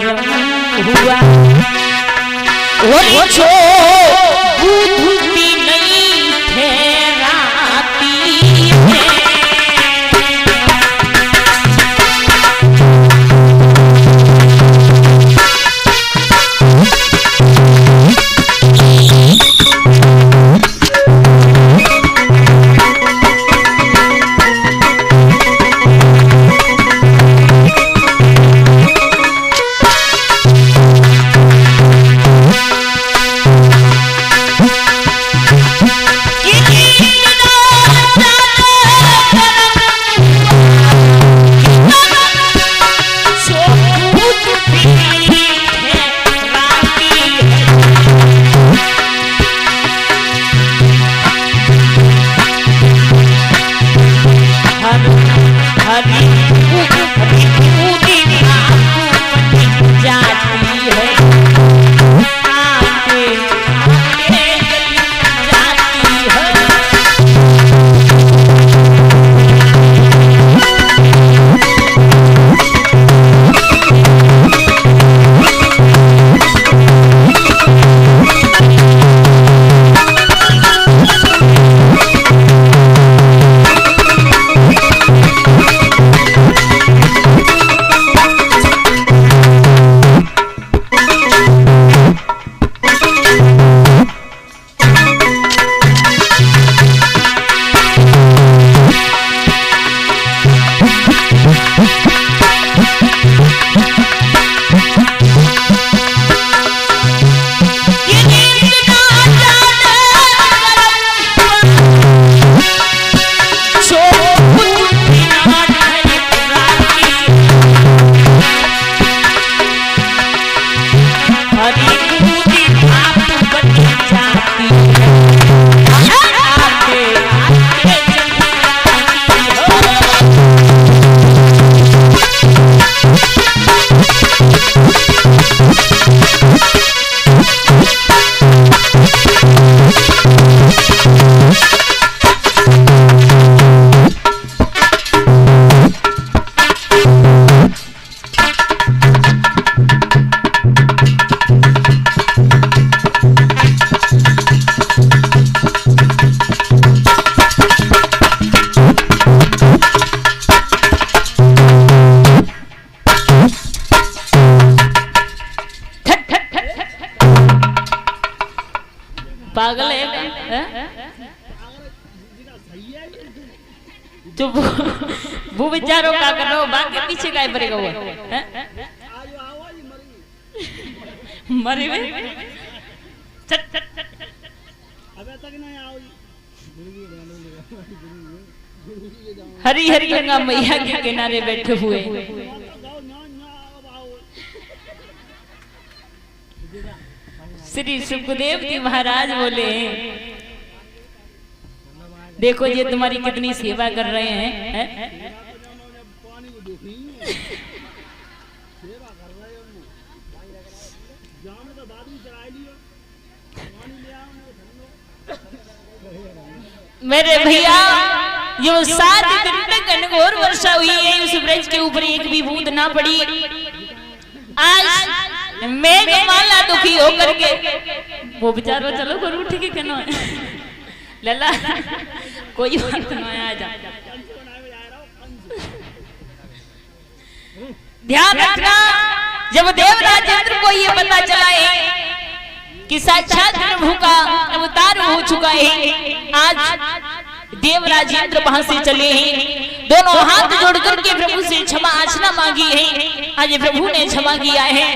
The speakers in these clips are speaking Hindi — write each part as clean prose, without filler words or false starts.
कर्म हुआ और जो बुद्धि नहीं ठहराती है। पागल है तो वो बेचारों का कर रहा हो बाकी पीछे का पड़ेगा वो मरे में हरी हरी गंगा मैया के किनारे बैठे हुए श्री सुखदेव जी महाराज बोले देखो ये तुम्हारी कितनी सेवा कर रहे हैं मेरे भैया ये 7 दिन तक घनघोर वर्षा हुई है उस ब्रज के ऊपर एक भी बूंद ना पड़ी। आज मेघमाला दुखी होकर के वो बेचारा चलो करूँ ठीक है कहना लला कोई बात ना आ जा ध्यान रखना जब देवराज इंद्र को ये पता चला है कि साक्षात प्रभु का अवतार हो चुका है आज देवराज इंद्र वहां से चले हैं दोनों हाथ जोड़ करके प्रभु से क्षमा याचना मांगी है। आज प्रभु ने क्षमा किया है।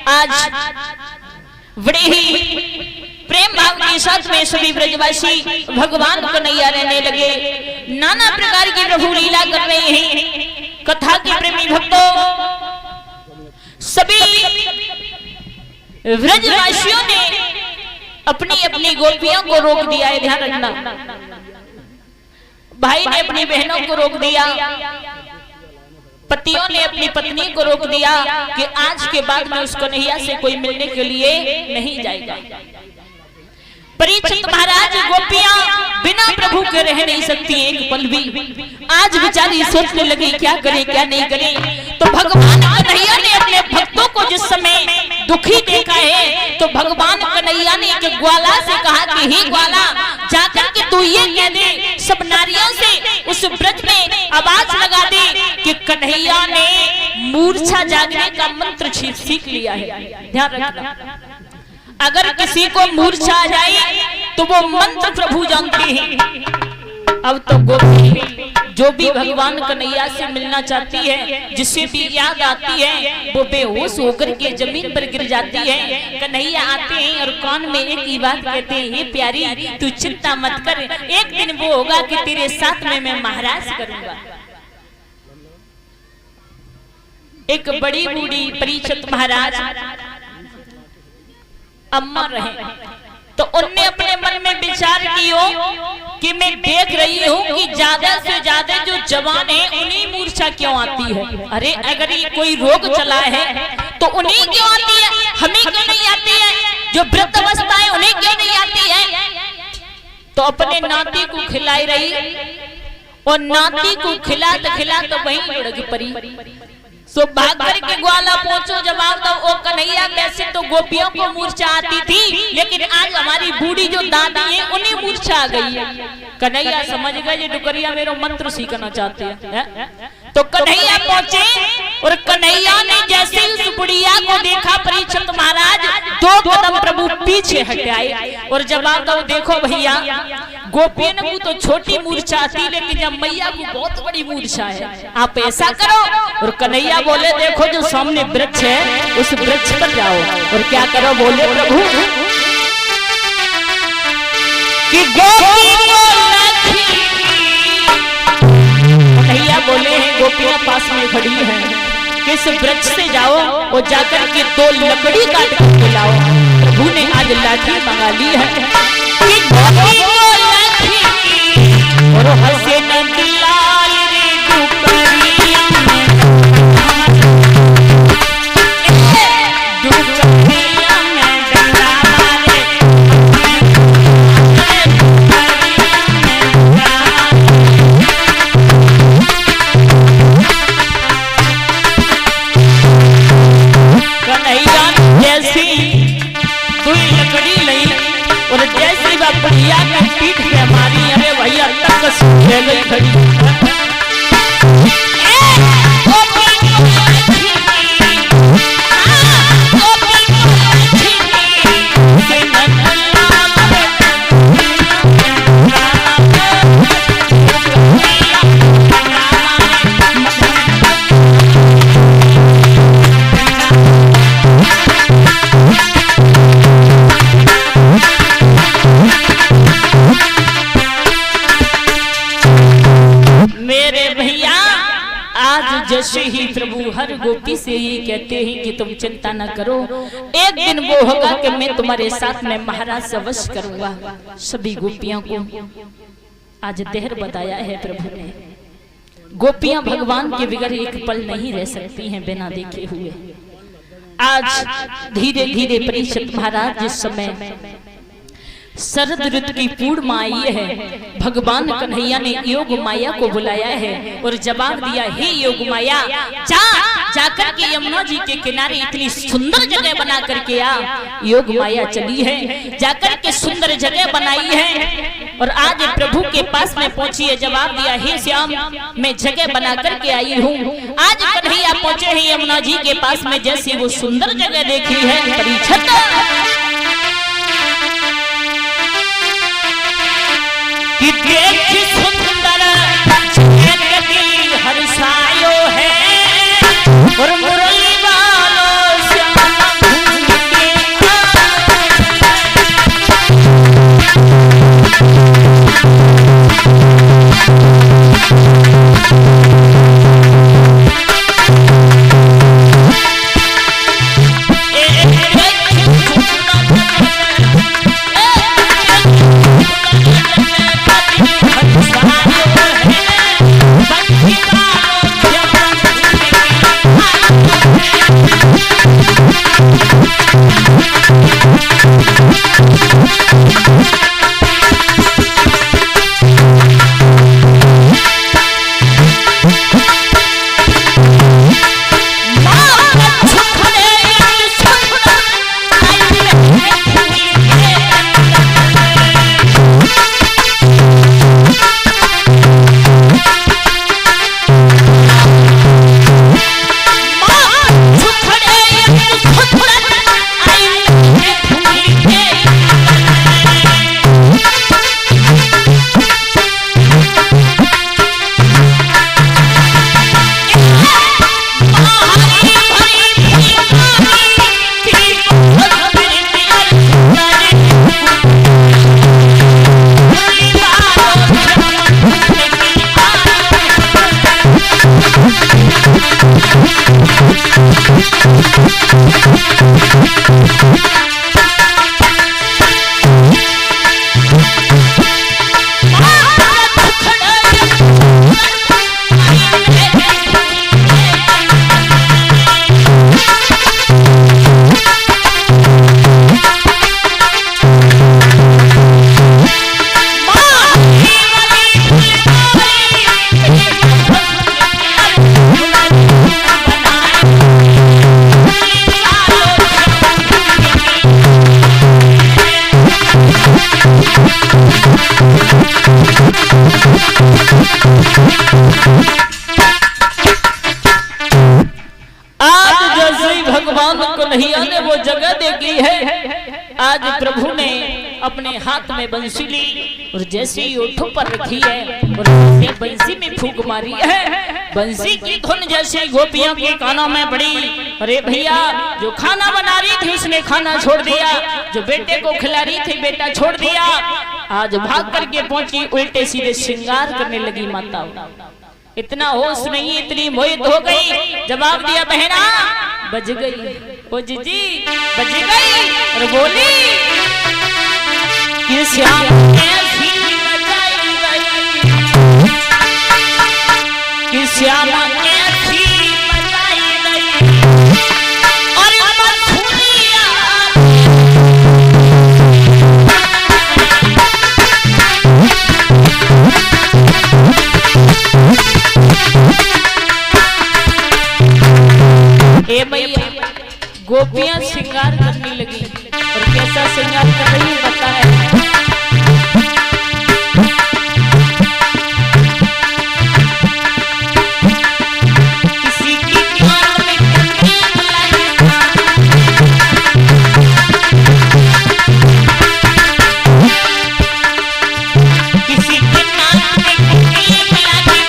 आज बड़े ही प्रेम भाव के साथ में सभी ब्रजवासी भगवान कन्हैया रहने लगे। नाना प्रकार की प्रभु लीला कर रहे हैं। कथा के प्रेमी भक्तों सभी ब्रजवासियों ने अपनी अपनी गोपियों को रोक दिया है। ध्यान रखना भाई ने अपनी बहनों को रोक दिया, पतियों ने अपनी पत्नी को रोक दिया कि आज के बाद में उस कन्हैया से कोई मिलने के लिए नहीं जाएगा। परीक्षित महाराज गोपियां बिना प्रभु के रह नहीं सकती एक पल भी। आज बेचारी सोचने लगी क्या करें क्या नहीं करें। तो भगवान कन्हैया ने अपने भक्तों को जिस समय दुखी देखा है तो भगवान कन्हैया ने एक ग्वाला से कहा कि हे ग्वाला, जाकर के तू ये कह दे सब नारियों से उस ब्रज में आवाज लगा दे कि कन्हैया ने मूर्छा जागने का मंत्र सीख लिया है। ध्यान रखना, अगर किसी को मूर्छा आ जाए तो वो मंत्र प्रभु जानते हैं। अब तो गोपी जो भी भगवान कन्हैया से मिलना चाहती है, जिससे भी याद आती है, वो बेहोश होकर के जमीन पर गिर जाती है। कन्हैया आते हैं और कान में एक ही बात कहते हैं, हे प्यारी तू चिंता मत कर, एक दिन वो होगा कि तेरे साथ में मैं महाराज करूंगा। एक बड़ी बूढ़ी परीक्षित महाराज अम्मा रहे तो उनने अपने मन में विचार किया कि मैं देख रही हूँ कि ज्यादा से ज्यादा जो जवान है उन्हीं मूर्छा क्यों आती है। अरे अगर ये कोई रोग चला है तो उन्हीं क्यों आती है, हमें क्यों नहीं आती है? जो वृद्ध अवस्था है उन्हें क्यों नहीं आती है? तो अपने नाती को खिलाई रही और नाती को खिला तो वहीं लुढ़क पड़ी। सो भाग करके ग्वाला पहुंचो, जवाब दो, ओ कन्हैया वैसे तो गोपियों को मूर्छा आती थी, लेकिन आज हमारी बूढ़ी जो दादी है उन्हें मूर्छा आ गई है। कन्हैया समझ गए ये डुकरिया मेरा मंत्र सीखना चाहते हैं। तो कन्हैया पहुंचे और कन्हैया ने जैसे उस बुढ़िया को देखा, परीक्षित महाराज 2 कदम प्रभु पीछे हटाए और जवाब दो, देखो भैया गोपियों को तो छोटी मूर्छा आती, लेकिन जब मैया को बहुत बड़ी मूर्छा है, आप ऐसा करो। और कन्हैया बोले, देखो जो सामने वृक्ष है उस वृक्ष पर जाओ और क्या करो। बोले प्रभु कि कन्हैया बोले हैं गोपियां पास में खड़ी हैं, किस वृक्ष से जाओ और जाकर के 2 लकड़ी काट कर लाओ। प्रभु ने आज लाठी मंगा ली है कि गोपी को लाठी और हंसे नंदलाल रे डुकरिया में डंडा मारे। कन्हैया जैसी दुई लकड़ी लई और जैसी वह बढ़िया का पीठ पे मारी, अरे भैया तक सूखे गई खड़ी। जैसे ही प्रभु हर गोपी से ये कहते हैं कि तुम चिंता न करो, एक दिन वो होगा कि मैं तुम्हारे साथ में महाराज अवश्य करूंगा। सभी गोपियों को आज देहर बताया है प्रभु ने। गोपियां भगवान के बगैर एक पल नहीं रह सकती हैं बिना देखे हुए। आज धीरे धीरे परीक्षित महाराज जिस समय शरद ऋतु की पूर्णिमा आई है, भगवान कन्हैया ने योग माया को बुलाया है और जवाब दिया, हे योग माया जाकर के यमुना जी के किनारे इतनी सुंदर जगह बना करके आ। योग माया चली है, जाकर के सुंदर जगह बनाई है और आज प्रभु के पास में पहुंची है। जवाब दिया, हे श्याम मैं जगह बना करके आई हूँ। आज कन्हैया पहुंचे हैं यमुना जी के पास में, जैसी वो सुंदर जगह देखी है परीक्षित कि देख सुंदर दिल हर्षायो है और मुरली वालों श्याम घूम के कन्हैया ने वो जगह देखी है। आज प्रभु ने अपने हाथ में बंसी ली और जैसे ही ओठों पर रखी है और जैसे बंसी में फूंक मारी है, बंसी की धुन जैसे गोपियों के कानों में पड़ी। अरे भैया, जो खाना बना रही थी उसने खाना छोड़ दिया, जो बेटे को खिला रही थी बेटा छोड़ दिया। आज भाग करके पहुंची, उल्टे सीधे श्रृंगार करने लगी माता। इतना होश नहीं, इतनी मोहित हो गई। जवाब दिया, बहना बज गई, ओ जीजी बज गई। और बोली कि श्याम ऐसी बजाई गई, कि श्याम ऐसी बजाई गई। और मधुरिया ए भैया, गोपियां श्रृंगार करने लगी। और कैसा श्रृंगार कर रही है पता है? किसी की कान में कंगन लाई, किसी के कान में कंगन लाई,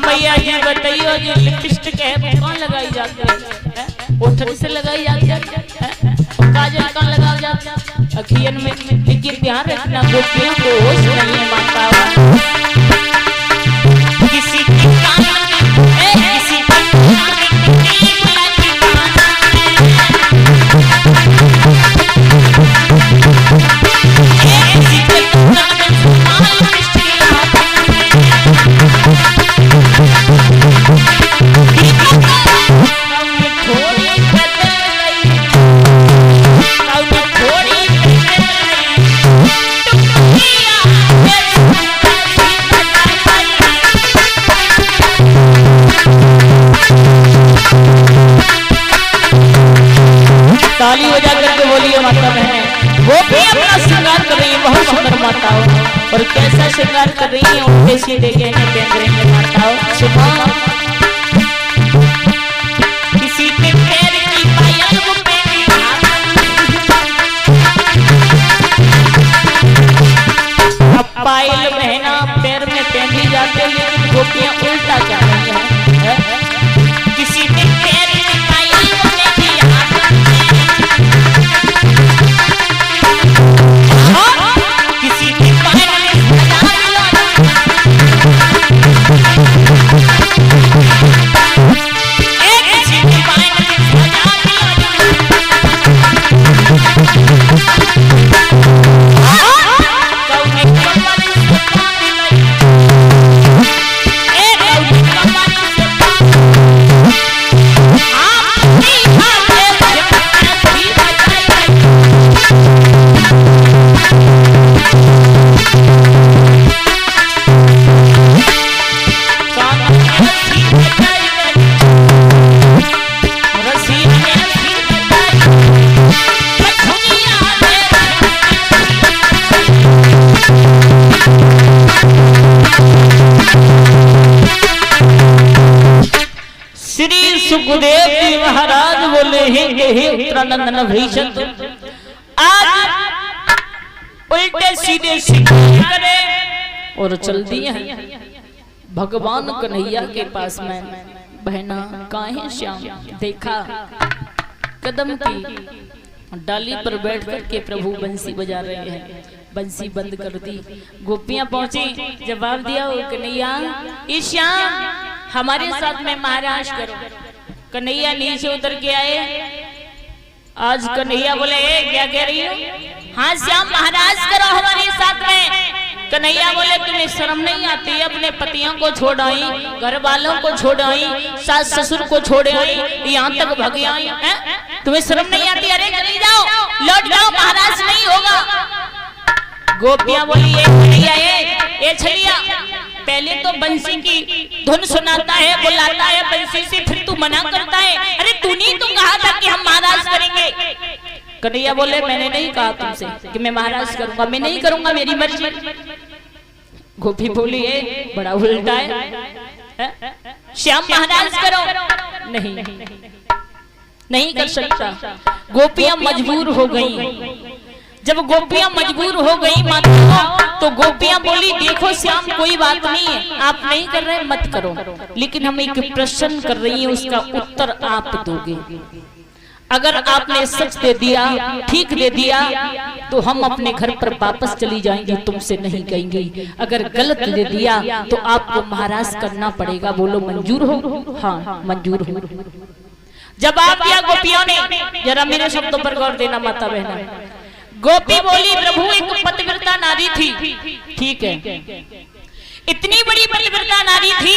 भैया ये बताइए, ये लिपस्टिक है कौन लगाई जाती है? ओठन से लगाई जाती है, काजल कौन लगाई जाती है? अखियन में। लेकिन ध्यान रखना, गोपियों को होश नहीं है माता। किसी की कान में, किसी की कान में ताली हो जाकर के बोलिए माता बहने, वो भी अपना श्रृंगार कर रही है, बहुत सुंदर माताओं। और कैसा श्रृंगार कर रही है? उल्टे सीधे गहने पहन रही है माताओं। सुनो, किसी के पैर की पायल वो पहनी, अब पायल बहना पैर में पहनी जाते, लेकिन गोपियां उल्टा कर रही है। किसी के पैर की पायल वो पहनी, किसी की पायल में सुखदेव जी महाराज बोले हे उत्तरानंद भीषण, आज उल्टे सीधे श्रृंगार करे और चल दिए भगवान कन्हैया के पास में। बहना काहे श्याम? देखा कदम की डाली पर बैठ कर के प्रभु बंसी बजा रहे हैं। बंसी बंद कर दी, गोपियां पहुंची, जवाब दिया, ओ कन्हैया ये श्याम हमारे साथ में महाराज करो। कन्हैया नीचे उतर के आए। आज कन्हैया बोले क्या कह रही हो? हाँ श्याम महाराज करो हमारे साथ में। कन्हैया बोले तुम्हें शर्म नहीं आती? अपने पतियों को छोड़ आई, घर वालों को छोड़ आई, सास ससुर को छोड़ आई, यहाँ तक भाग आई, तुम्हें शर्म नहीं आती? अरे चली जाओ, लौट जाओ, महाराज नहीं होगा। गोपियां बोली ये छलिया, पहले तो बंसी की धुन सुनाता है, बुलाता है बंसी से, फिर तू मना करता है। अरे तूने तो कहा था कि हम महाराज करेंगे। कन्हैया बोले मैंने नहीं कहा तुमसे कि मैं महाराज करूंगा, मैं नहीं करूंगा, मेरी मर्जी। गोपी बोली ए बड़ा उल्टा है, श्याम महाराज करो। नहीं नहीं कर सकता। गोपियां मजबूर हो गई। जब गोपियां मजबूर हो गई माता, तो गोपियां बोली देखो श्याम कोई बात नहीं है, आप नहीं कर रहे मत करो, लेकिन हम एक प्रश्न कर रही हैं, उसका उत्तर आप दोगे। अगर आपने सच दे दिया, ठीक दे दिया, तो हम अपने घर पर वापस चली जाएंगे, तुमसे नहीं कहेंगे। अगर गलत दे दिया तो आपको महाराज करना पड़ेगा। बोलो मंजूर हो? हाँ मंजूर हो। जवाब दिया गोपियों ने। जरा मेरे शब्दों पर गौर देना माता बहना। गोपी बोली प्रभु एक पतिव्रता नारी थी, ठीक है, इतनी बड़ी पतिव्रता नारी थी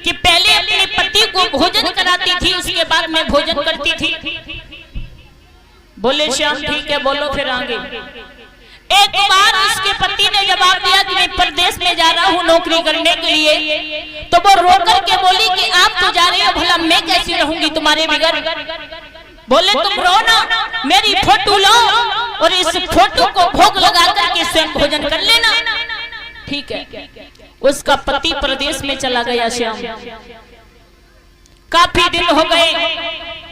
कि पहले अपने पति को भोजन कराती थी, उसके बाद में भोजन करती थी। बोले श्याम ठीक है, बोलो फिर आगे। एक बार उसके पति ने जवाब दिया कि मैं परदेश में जा रहा हूँ नौकरी करने के लिए, तो वो रो करके बोली कि आप तो जा रहे हो, भला मैं कैसी रहूंगी तुम्हारे बगैर। बोले तुम रो ना, मेरी फोटो लो और इस फोटो को भोग लगा करके स्वयं भोजन कर लेना। ठीक है। उसका पति प्रदेश में चला गया। श्याम काफी दिन हो गए,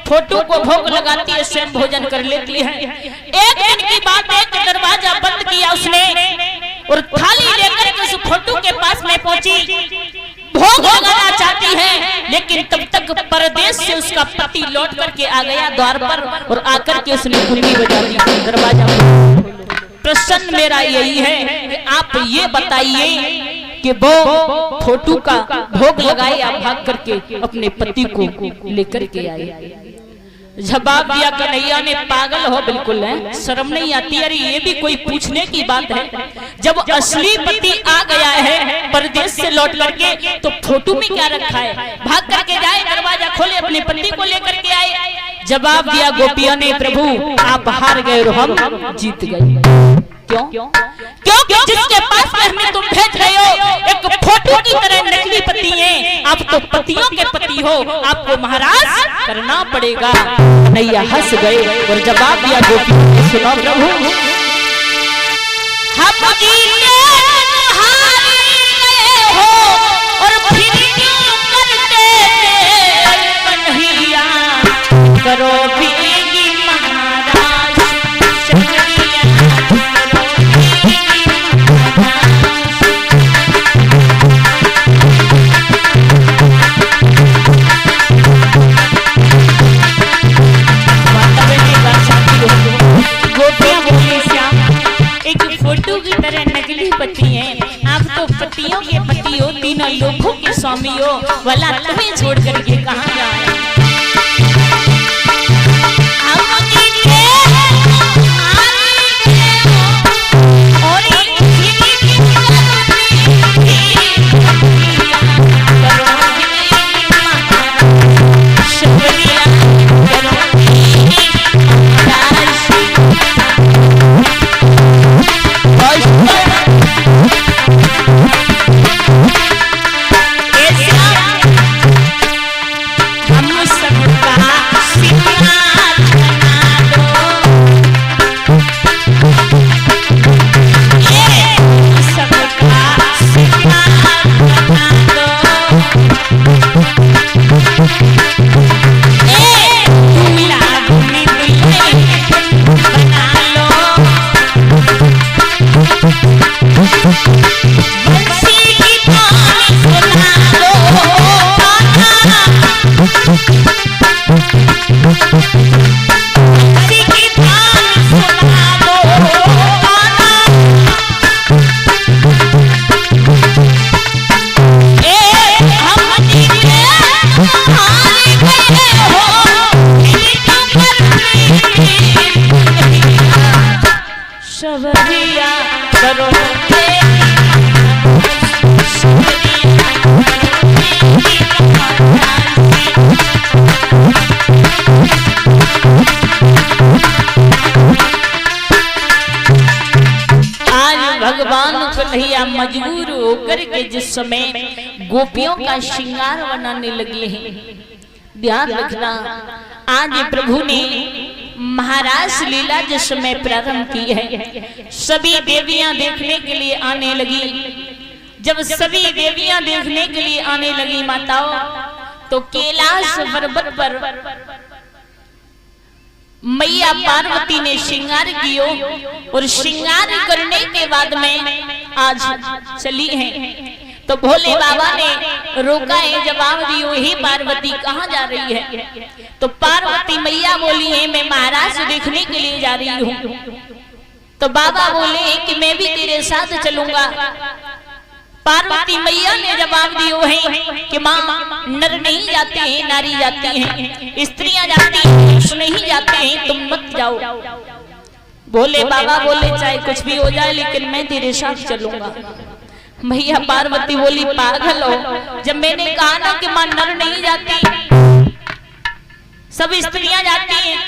फोटो को भोग लगाती है, स्वयं भोजन कर लेती है। एक दिन की बात है कि दरवाजा बंद किया उसने और थाली लेकर के उस फोटो के पास में पहुंची, भोग लगाना चाहती है, लेकिन तब तक परदेश से उसका पति लौट करके आ गया द्वार पर और आकर के उसने कुंडी बजा दी, दरवाजा। प्रश्न मेरा यही है कि आप ये बताइए कि वो फोटो का भोग लगाए या भाग करके अपने पति को लेकर के आए। जवाब दिया कन्हैया ने पागल हो बिल्कुल है, शर्म नहीं आती? अरे ये भी कोई पूछने की बात है? जब असली पति आ गया है परदेश से लौट करके, तो फोटो में क्या रखा है? भाग करके जाए, दरवाजा खोले, अपने पति को लेकर के आए। जवाब दिया गोपियों ने प्रभु आप हार गए और हम जीत गए। क्यों? क्योंकि जिसके पास में हमें तुम भेज रहे हो एक फोटो की तरह नकली पति है, आप तो पतियों के पति हो, आपको महाराज करना पड़ेगा। नैया हंस गए और जवाब दिया गोपी ने सुनो प्रभु हम जीते हार गए हो और फिर क्यों करते कन्हैया करो भीगी महाराज फोटो की तरह नकली पति हैं, आप तो पतियों के पति हो, तीनों लोगों के स्वामी हो, वाला तुम्हें छोड़ करके कहाँ जाए? मजबूर होकर के जिस समय गोपियों का श्रृंगार बनाने लगे हैं, ध्यान रखना आज प्रभु ने महाराज लीला जिस समय प्रारंभ की है, सभी देवियां देखने के लिए आने लगी। जब सभी देवियां देखने के लिए आने लगी माताओं, तो कैलाश पर्वत पर मैया पार्वती ने श्रृंगार कियो, और श्रृंगार करने के बाद में आज चली हैं। तो भोले बाबा ने रोका है, जवाब दियो, हे पार्वती कहाँ जा रही है? तो पार्वती मैया बोली है, मैं महाराज देखने के लिए जा रही हूँ। तो बाबा बोले कि मैं भी तेरे साथ चलूंगा। पार्वती मैया ने जवाब दियो है कि माँ, नर नहीं जाते हैं, नारी जाती हैं, स्त्रियां जाती हैं, पुरुष नहीं जाते हैं, तुम मत जाओ। भोले बाबा बोले चाहे कुछ भी हो जाए, लेकिन मैं तेरे साथ चलूंगा। मैया पार्वती बोली पागल हो, जब मैंने कहा ना कि माँ नर नहीं जाती, सब स्त्रियां जाती हैं।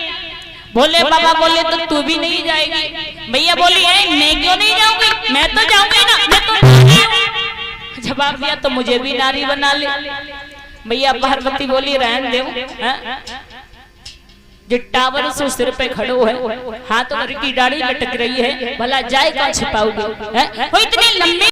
भोले बाबा बोले तो तू भी नहीं जाएगी। मैया बोली है, मैं क्यों नहीं जाऊंगी, मैं तो जाऊंगी ना, मैं तो। जवाब दिया तो मुझे भी नारी बना ले। मैया पार्वती बोली रहन दे, जो टावर से सिर पे खड़ो है, हाथ भर की दाढ़ी लटक रही है, भला जाए कहाँ छिपाओगे? वो इतने लंबे